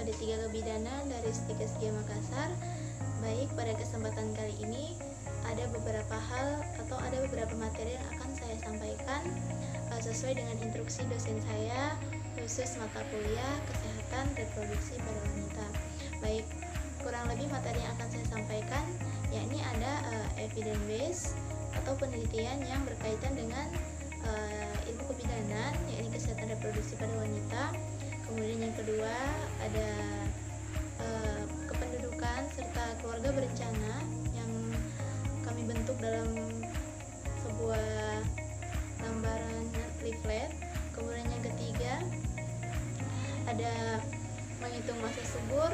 PD3 Kebidanan dari Stikesgia Makassar. Baik, pada kesempatan kali ini ada beberapa hal atau ada beberapa materi yang akan saya sampaikan sesuai dengan instruksi dosen saya khusus mata kuliah kesehatan reproduksi pada wanita. Baik, kurang lebih materi yang akan saya sampaikan yakni ada evidence base atau penelitian yang berkaitan dengan ilmu kebidanan yakni kesehatan reproduksi pada wanita. Kemudian yang kedua ada kependudukan serta keluarga berencana yang kami bentuk dalam sebuah lembaran leaflet. Kemudian yang ketiga ada menghitung masa subur.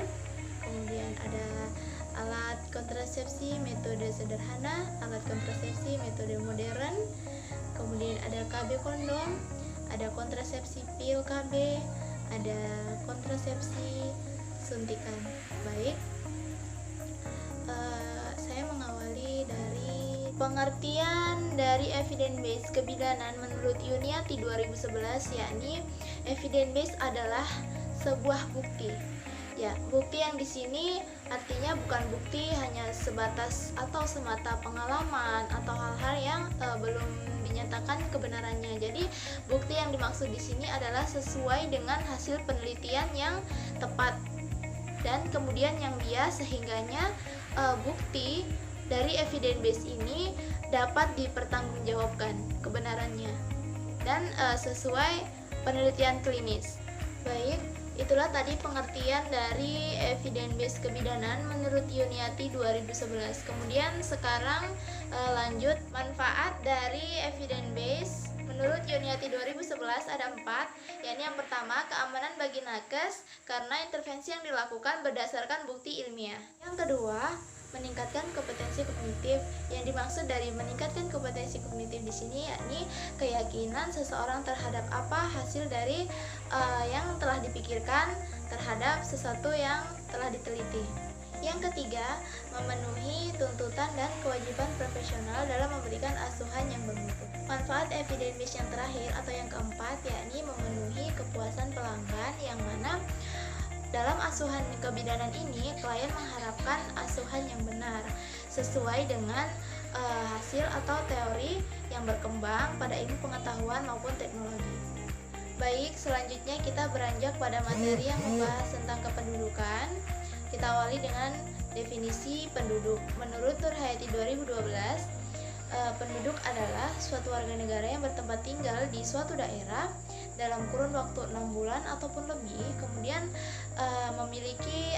Kemudian ada alat kontrasepsi metode sederhana, alat kontrasepsi metode modern. Kemudian ada KB kondom, ada kontrasepsi pil KB, ada kontrasepsi suntikan. Baik, saya mengawali dari pengertian dari evidence base kebidanan menurut Yuniati 2011, yakni evidence base adalah sebuah bukti. Ya, bukti yang di sini artinya bukan bukti hanya sebatas atau semata pengalaman atau hal-hal yang belum dinyatakan kebenarannya. Jadi, bukti yang dimaksud di sini adalah sesuai dengan hasil penelitian yang tepat dan kemudian yang bias sehingganya bukti dari evidence base ini dapat dipertanggungjawabkan kebenarannya dan sesuai penelitian klinis. Baik, itulah tadi pengertian dari evidence base kebidanan menurut Yuniati 2011. Kemudian sekarang lanjut manfaat dari evidence base menurut Yuniati 2011 ada 4, yakni yang pertama keamanan bagi nakes karena intervensi yang dilakukan berdasarkan bukti ilmiah. Yang kedua, meningkatkan kompetensi kognitif. Yang dimaksud dari meningkatkan kompetensi kognitif di sini yakni keyakinan seseorang terhadap apa hasil dari yang telah dipikirkan terhadap sesuatu yang telah diteliti. Yang ketiga, memenuhi tuntutan dan kewajiban profesional dalam memberikan asuhan yang bermutu. Manfaat evidence base yang terakhir atau yang keempat yakni memenuhi kepuasan pelanggan, yang mana dalam asuhan kebidanan ini klien mengharapkan asuhan yang benar sesuai dengan hasil atau teori yang berkembang pada ilmu pengetahuan maupun teknologi. Baik, selanjutnya kita beranjak pada materi yang membahas tentang kependudukan. Kita awali dengan definisi penduduk. Menurut Nur Hayati 2012, penduduk adalah suatu warga negara yang bertempat tinggal di suatu daerah dalam kurun waktu 6 bulan ataupun lebih, kemudian memiliki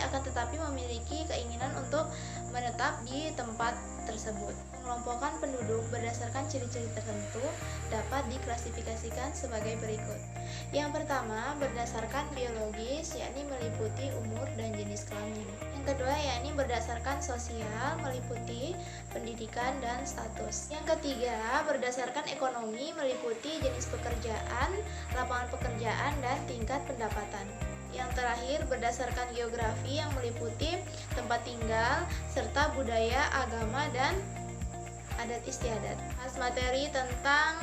keinginan untuk menetap di tempat tersebut. Mengelompokkan penduduk berdasarkan ciri-ciri tertentu dapat diklasifikasikan sebagai berikut. Yang pertama, berdasarkan biologis, yakni meliputi umur dan jenis kelamin. Yang kedua, yakni berdasarkan sosial, meliputi pendidikan dan status. Yang ketiga, berdasarkan ekonomi, meliputi jenis pekerjaan, lapangan pekerjaan, dan tingkat pendapatan. Yang terakhir, berdasarkan geografi yang meliputi tempat tinggal, serta budaya, agama, dan adat istiadat. Materi tentang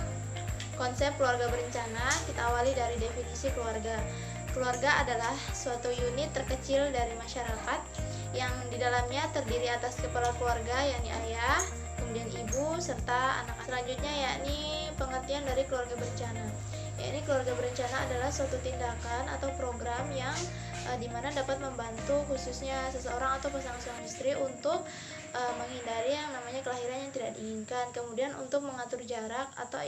konsep keluarga berencana, kita awali dari definisi keluarga. Keluarga adalah suatu unit terkecil dari masyarakat yang di dalamnya terdiri atas kepala keluarga yakni ayah, kemudian ibu, serta anak. Selanjutnya yakni pengertian dari keluarga berencana. Yakni keluarga berencana adalah suatu tindakan atau program yang dimana dapat membantu khususnya seseorang atau pasangan suami istri untuk menghindari yang namanya kelahiran yang tidak diinginkan, kemudian untuk mengatur jarak atau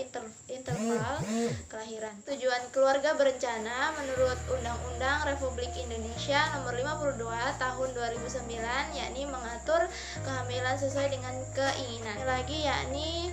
interval kelahiran. Tujuan keluarga berencana menurut Undang-Undang Republik Indonesia Nomor 52 Tahun 2009 yakni mengatur kehamilan sesuai dengan keinginan. Lagi yakni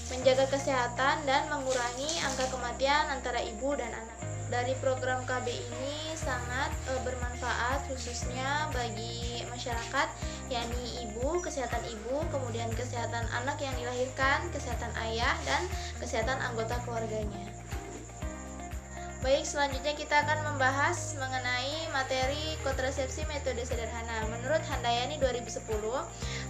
menjaga kesehatan dan mengurangi angka kematian antara ibu dan anak. Dari program KB ini sangat bermanfaat khususnya bagi masyarakat, yakni ibu, kesehatan ibu, kemudian kesehatan anak yang dilahirkan, kesehatan ayah, dan kesehatan anggota keluarganya. Baik, selanjutnya kita akan membahas mengenai materi kontrasepsi metode sederhana. Menurut Handayani 2010,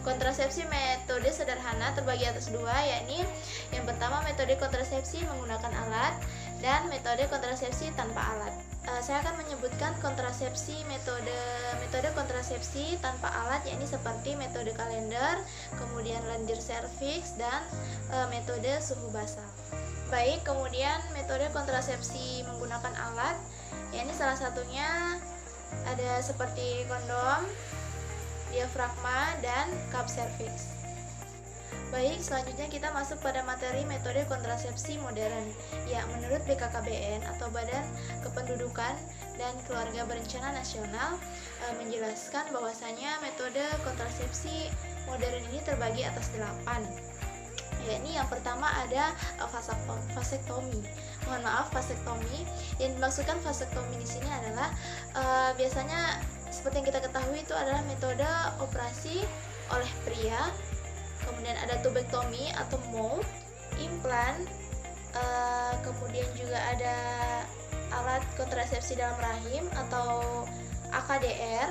kontrasepsi metode sederhana terbagi atas dua, yakni yang pertama metode kontrasepsi menggunakan alat, dan metode kontrasepsi tanpa alat. Saya akan menyebutkan metode kontrasepsi tanpa alat, yakni seperti metode kalender, kemudian lendir serviks, dan metode suhu basal. Baik, kemudian metode kontrasepsi menggunakan alat, yakni salah satunya ada seperti kondom, diafragma, dan cup serviks. Baik, selanjutnya kita masuk pada materi metode kontrasepsi modern. Ya, menurut BKKBN atau Badan Kependudukan dan Keluarga Berencana Nasional menjelaskan bahwasanya metode kontrasepsi modern ini terbagi atas 8. Yakni yang pertama ada vasektomi. Mohon maaf, vasektomi. Yang dimaksudkan vasektomi di sini adalah biasanya seperti yang kita ketahui itu adalah metode operasi oleh pria. Kemudian ada tubektomi atau mold, implan, kemudian juga ada alat kontrasepsi dalam rahim atau AKDR,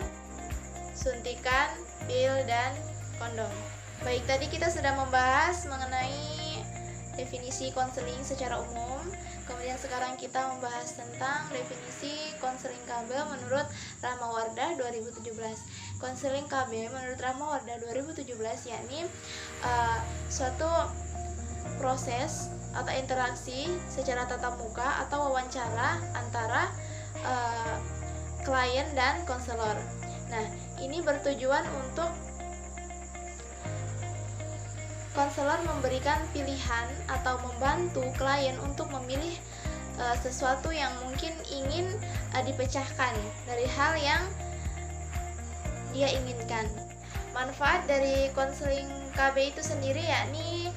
suntikan, pil, dan kondom. Baik, tadi kita sudah membahas mengenai definisi konseling secara umum. Kemudian sekarang kita membahas tentang definisi konseling KB menurut Rahmawardah 2017. Konseling KB menurut Rahmawardah 2017 yakni suatu proses atau interaksi secara tatap muka atau wawancara antara klien dan konselor. Nah, ini bertujuan untuk konselor memberikan pilihan atau membantu klien untuk memilih sesuatu yang mungkin ingin dipecahkan dari hal yang dia inginkan. Manfaat dari konseling KB itu sendiri yakni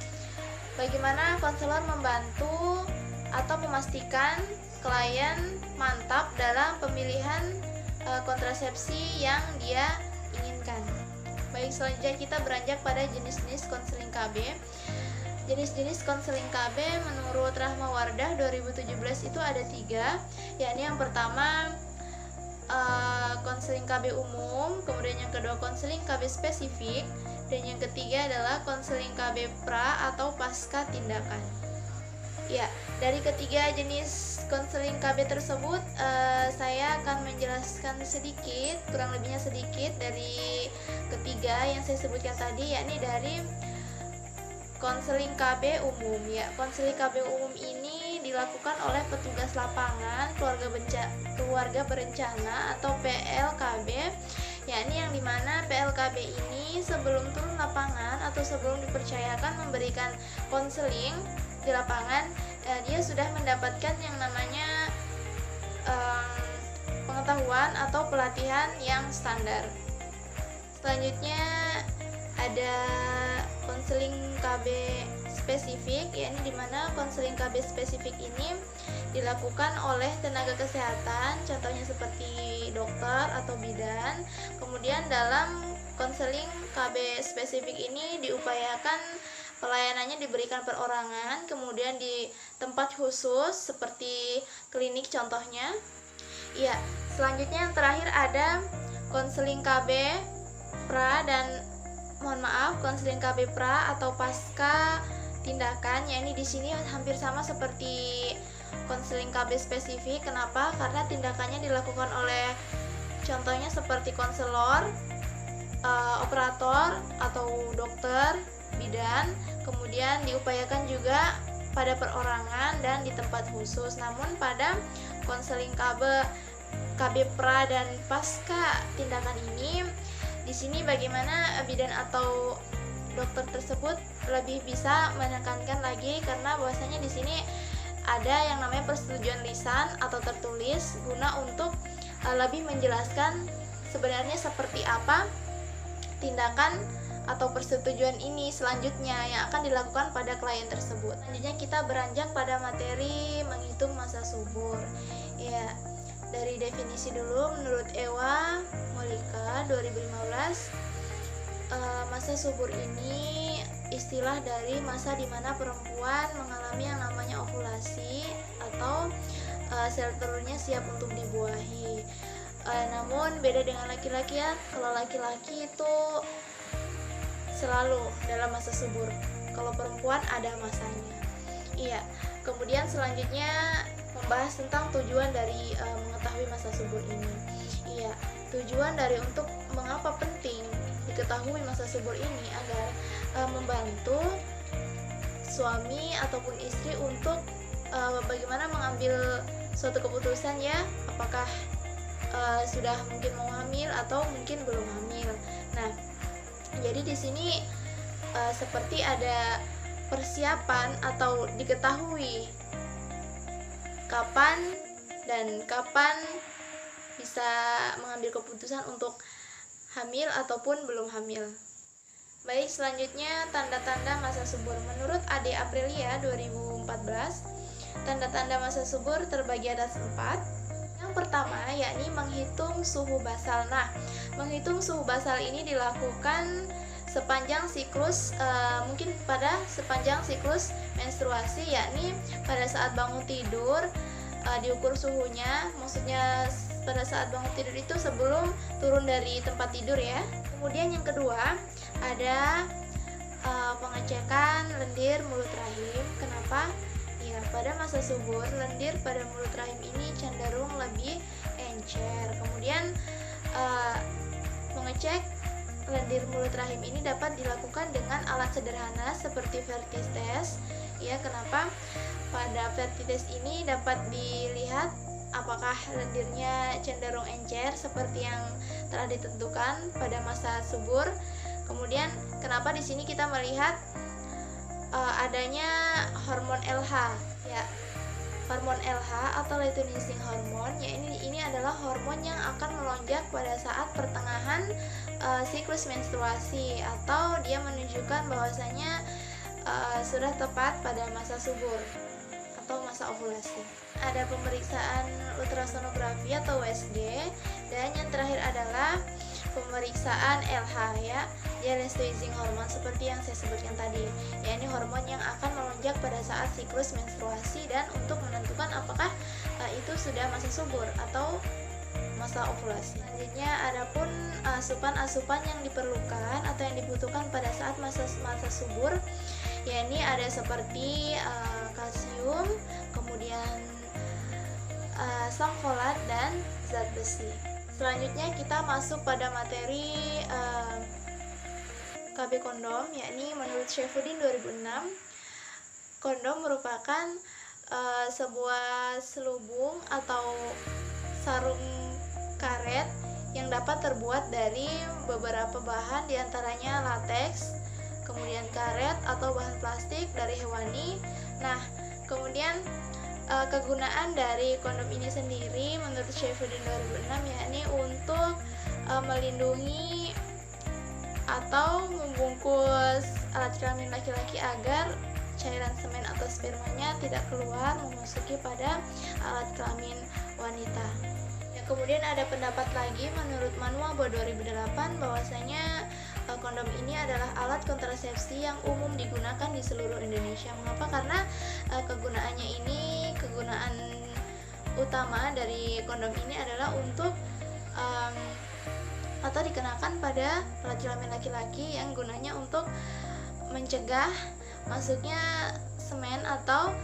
bagaimana konselor membantu atau memastikan klien mantap dalam pemilihan kontrasepsi yang dia inginkan. Baik, selanjutnya kita beranjak pada jenis-jenis konseling KB. Jenis-jenis konseling KB menurut Rahmawardah 2017 itu ada 3, yakni yang pertama konseling KB umum, kemudian yang kedua konseling KB spesifik, dan yang ketiga adalah konseling KB pra atau pasca tindakan. Ya, dari ketiga jenis konseling KB tersebut saya akan menjelaskan sedikit, kurang lebihnya sedikit dari ketiga yang saya sebutkan tadi, yakni dari konseling KB umum. Ya, konseling KB umum ini dilakukan oleh petugas lapangan keluarga berencana atau PLKB, yakni yang dimana PLKB ini sebelum turun lapangan atau sebelum dipercayakan memberikan konseling di lapangan, dia sudah mendapatkan yang namanya pengetahuan atau pelatihan yang standar. Selanjutnya ada konseling KB spesifik, yakni dimana konseling KB spesifik ini dilakukan oleh tenaga kesehatan, contohnya seperti dokter atau bidan. Kemudian dalam konseling KB spesifik ini diupayakan pelayanannya diberikan perorangan, kemudian di tempat khusus seperti klinik contohnya. Ya, selanjutnya yang terakhir ada konseling KB pra dan konseling KB pra atau pasca tindakan, yakni di sini hampir sama seperti konseling KB spesifik. Kenapa? Karena tindakannya dilakukan oleh contohnya seperti konselor, operator atau dokter, bidan. Kemudian diupayakan juga pada perorangan dan di tempat khusus. Namun pada konseling KB pra dan pasca tindakan ini, di sini bagaimana bidan atau dokter tersebut lebih bisa menekankan lagi, karena bahwasanya di sini ada yang namanya persetujuan lisan atau tertulis guna untuk lebih menjelaskan sebenarnya seperti apa tindakan atau persetujuan ini selanjutnya yang akan dilakukan pada klien tersebut. Selanjutnya kita beranjak pada materi menghitung masa subur. Ya, dari definisi dulu menurut Ewa Molika 2015, masa subur ini istilah dari masa di mana perempuan mengalami yang namanya ovulasi atau sel telurnya siap untuk dibuahi. Namun beda dengan laki-laki ya, kalau laki-laki itu selalu dalam masa subur, kalau perempuan ada masanya. Iya. Kemudian selanjutnya membahas tentang tujuan dari mengetahui masa subur ini. Iya, tujuan dari untuk mengapa penting diketahui masa subur ini agar membantu suami ataupun istri untuk bagaimana mengambil suatu keputusan ya, apakah sudah mungkin mau hamil atau mungkin belum hamil. Nah, jadi di sini seperti ada persiapan atau diketahui kapan bisa mengambil keputusan untuk hamil ataupun belum hamil. Baik, selanjutnya tanda-tanda masa subur. Menurut Ade Aprilia 2014, tanda-tanda masa subur terbagi atas 4. Yang pertama yakni menghitung suhu basal. Nah, menghitung suhu basal ini dilakukan sepanjang siklus, mungkin pada sepanjang siklus menstruasi, yakni pada saat bangun tidur diukur suhunya, maksudnya pada saat bangun tidur itu sebelum turun dari tempat tidur ya. Kemudian yang kedua ada pengecekan lendir mulut rahim. Kenapa? Ya, pada masa subur lendir pada mulut rahim ini cenderung lebih encer. Kemudian mengecek lendir mulut rahim ini dapat dilakukan dengan alat sederhana seperti Fertility test. Ya, kenapa? Pada Fertility test ini dapat dilihat apakah lendirnya cenderung encer seperti yang telah ditentukan pada masa subur. Kemudian kenapa di sini kita melihat adanya hormon LH ya. Hormon LH atau luteinizing hormone ya, ini adalah hormon yang akan melonjak pada saat pertengahan siklus menstruasi, atau dia menunjukkan bahwasanya sudah tepat pada masa subur atau masa ovulasi. Ada pemeriksaan ultrasonografi atau USG, dan yang terakhir adalah pemeriksaan LH ya, luteinizing hormone seperti yang saya sebutkan tadi. Ya, ini hormon yang akan melonjak pada saat siklus menstruasi dan untuk menentukan apakah itu sudah masa subur atau masa ovulasi. Selanjutnya adapun asupan-asupan yang diperlukan atau yang dibutuhkan pada saat masa subur, ya ini ada seperti kalsium, kemudian asam folat dan zat besi. Selanjutnya kita masuk pada materi KB kondom, yakni menurut Syafuddin 2006, kondom merupakan sebuah selubung atau sarung karet yang dapat terbuat dari beberapa bahan, diantaranya lateks, kemudian karet atau bahan plastik dari hewani. Nah, kemudian kegunaan dari kondom ini sendiri menurut Syafuddin 2006 yakni untuk melindungi atau membungkus alat kelamin laki-laki agar cairan semen atau spermanya tidak keluar memasuki pada alat kelamin wanita. Ya, kemudian ada pendapat lagi menurut Manual Bo 2008 bahwasanya kondom ini adalah alat kontrasepsi yang umum digunakan di seluruh Indonesia. Mengapa? Karena kegunaannya ini, kegunaan utama dari kondom ini adalah untuk atau dikenakan pada alat kelamin laki-laki yang gunanya untuk mencegah masuknya semen atau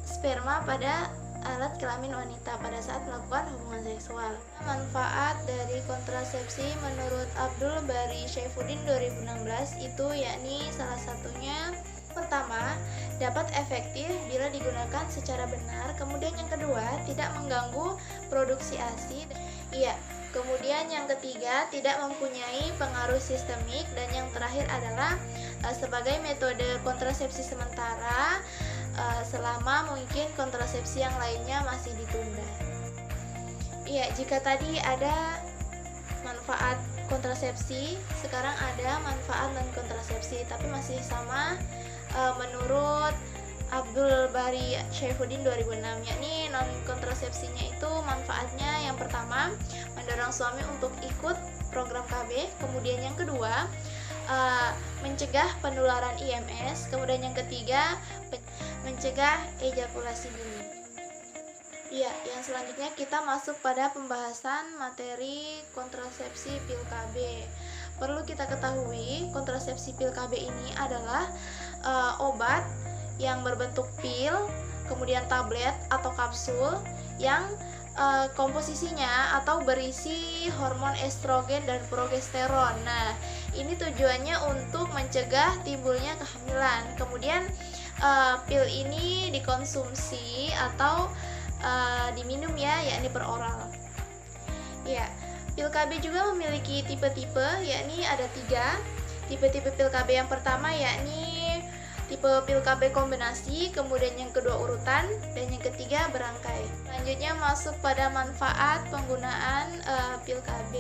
sperma pada alat kelamin wanita pada saat melakukan hubungan seksual. Manfaat dari kontrasepsi menurut Abdul Bari Syafuddin 2016 itu yakni salah satunya pertama, dapat efektif bila digunakan secara benar. Kemudian yang kedua, tidak mengganggu produksi ASI. Iya, kemudian yang ketiga, tidak mempunyai pengaruh sistemik. Dan yang terakhir adalah sebagai metode kontrasepsi sementara selama mungkin kontrasepsi yang lainnya masih ditunda. Iya, jika tadi ada manfaat kontrasepsi, sekarang ada manfaat non kontrasepsi, tapi masih sama menurut Abdul Bari Syafuddin 2006, yakni non kontrasepsinya itu manfaatnya yang pertama mendorong suami untuk ikut program KB, kemudian yang kedua mencegah penularan IMS, kemudian yang ketiga mencegah ejakulasi dini. Iya, yang selanjutnya kita masuk pada pembahasan materi kontrasepsi pil KB. Perlu kita ketahui, kontrasepsi pil KB ini adalah obat yang berbentuk pil kemudian tablet atau kapsul yang komposisinya atau berisi hormon estrogen dan progesteron. Nah, ini tujuannya untuk mencegah timbulnya kehamilan. Kemudian pil ini dikonsumsi atau diminum ya, yakni per oral. Ya, pil KB juga memiliki tipe-tipe, yakni ada 3. Tipe-tipe pil KB yang pertama yakni tipe pil KB kombinasi, kemudian yang kedua urutan, dan yang ketiga berangkai. Selanjutnya masuk pada manfaat penggunaan pil KB.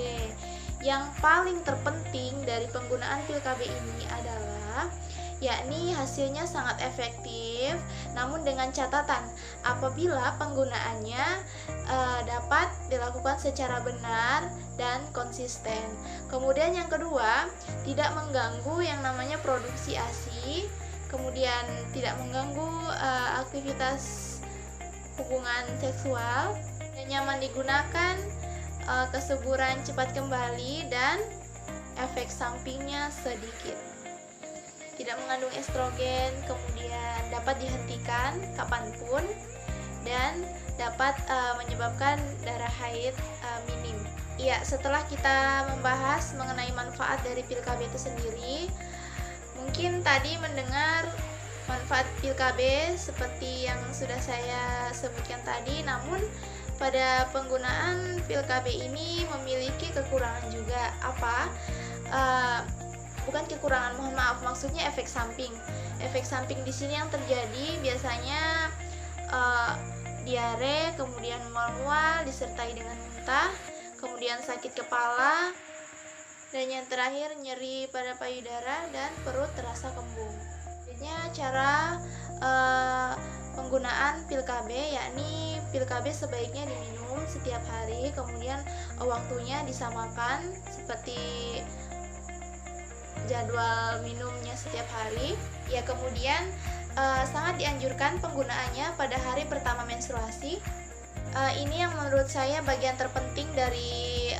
Yang paling terpenting dari penggunaan pil KB ini adalah yakni hasilnya sangat efektif, namun dengan catatan apabila penggunaannya dapat dilakukan secara benar dan konsisten. Kemudian yang kedua, tidak mengganggu yang namanya produksi ASI, kemudian tidak mengganggu aktivitas hubungan seksual, dan nyaman digunakan, kesuburan cepat kembali, dan efek sampingnya sedikit. Tidak mengandung estrogen, kemudian dapat dihentikan kapanpun, dan dapat menyebabkan darah haid minim. Ya, setelah kita membahas mengenai manfaat dari pil KB itu sendiri, mungkin tadi mendengar manfaat pil KB seperti yang sudah saya sebutkan tadi, namun pada penggunaan pil KB ini memiliki kekurangan juga. Apa? Bukan kekurangan, mohon maaf, maksudnya efek samping. Efek samping di sini yang terjadi biasanya diare, kemudian mual-mual disertai dengan muntah, kemudian sakit kepala, dan yang terakhir nyeri pada payudara dan perut terasa kembung. Selanjutnya cara penggunaan pil KB, yakni pil KB sebaiknya diminum setiap hari, kemudian waktunya disamakan seperti jadwal minumnya setiap hari. Ya, kemudian sangat dianjurkan penggunaannya pada hari pertama menstruasi. Ini yang menurut saya bagian terpenting dari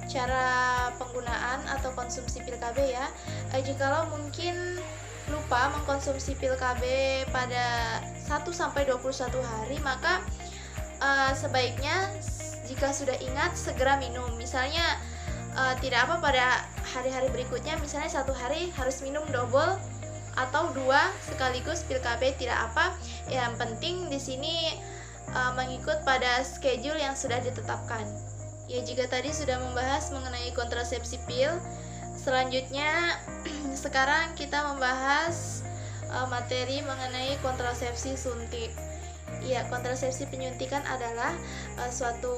cara penggunaan atau konsumsi pil KB ya. Jikalau mungkin lupa mengkonsumsi pil KB pada 1-21 hari, maka sebaiknya jika sudah ingat segera minum. Misalnya tidak apa pada hari-hari berikutnya, misalnya 1 hari harus minum double atau 2 sekaligus pil KB, tidak apa. Yang penting di sini mengikut pada schedule yang sudah ditetapkan. Ya, jika tadi sudah membahas mengenai kontrasepsi pil, selanjutnya sekarang kita membahas materi mengenai kontrasepsi suntik. Ya, kontrasepsi penyuntikan adalah suatu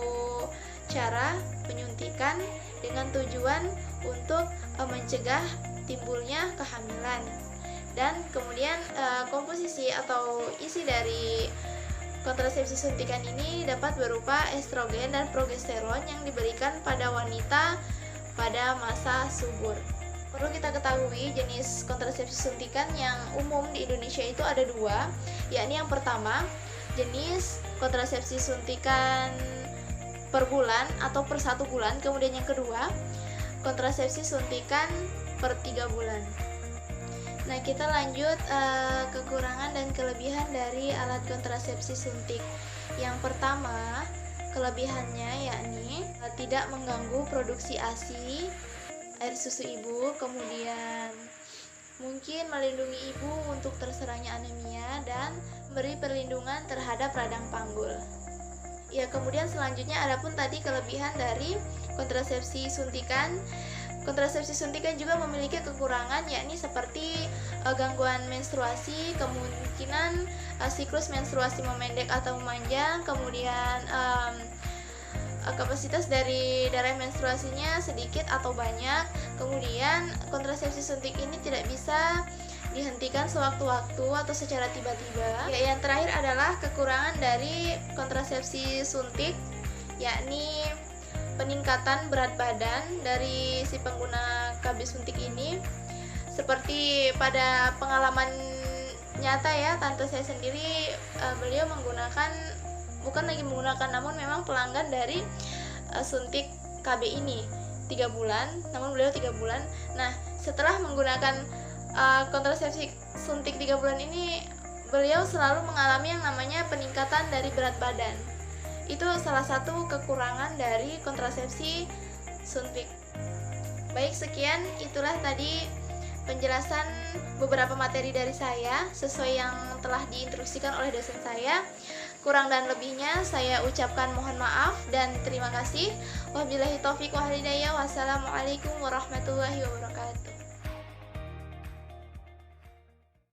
cara penyuntikan dengan tujuan untuk mencegah timbulnya kehamilan. Dan kemudian komposisi atau isi dari kontrasepsi suntikan ini dapat berupa estrogen dan progesteron yang diberikan pada wanita pada masa subur. Perlu kita ketahui jenis kontrasepsi suntikan yang umum di Indonesia itu ada 2, yakni yang pertama jenis kontrasepsi suntikan per bulan atau per 1 bulan, kemudian yang kedua kontrasepsi suntikan per 3 bulan. Nah, kita lanjut kekurangan dan kelebihan dari alat kontrasepsi suntik. Yang pertama, kelebihannya yakni tidak mengganggu produksi ASI, air susu ibu, kemudian mungkin melindungi ibu untuk terserangnya anemia dan memberi perlindungan terhadap radang panggul. Ya, kemudian selanjutnya adapun tadi kelebihan dari kontrasepsi suntikan. Kontrasepsi suntikan juga memiliki kekurangan, yakni seperti gangguan menstruasi, kemungkinan siklus menstruasi memendek atau memanjang, kemudian kapasitas dari darah menstruasinya sedikit atau banyak, kemudian kontrasepsi suntik ini tidak bisa dihentikan sewaktu-waktu atau secara tiba-tiba. Ya, yang terakhir adalah kekurangan dari kontrasepsi suntik, yakni peningkatan berat badan dari si pengguna KB suntik ini. Seperti pada pengalaman nyata ya, tante saya sendiri, beliau bukan lagi menggunakan, namun memang pelanggan dari suntik KB ini 3 bulan, namun beliau 3 bulan. Nah, setelah menggunakan kontrasepsi suntik 3 bulan ini, beliau selalu mengalami yang namanya peningkatan dari berat badan. Itu salah satu kekurangan dari kontrasepsi suntik. Baik, sekian itulah tadi penjelasan beberapa materi dari saya sesuai yang telah diinstruksikan oleh dosen saya. Kurang dan lebihnya saya ucapkan mohon maaf dan terima kasih. Wabillahi taufiq wal hidayah. Wassalamualaikum warahmatullahi wabarakatuh.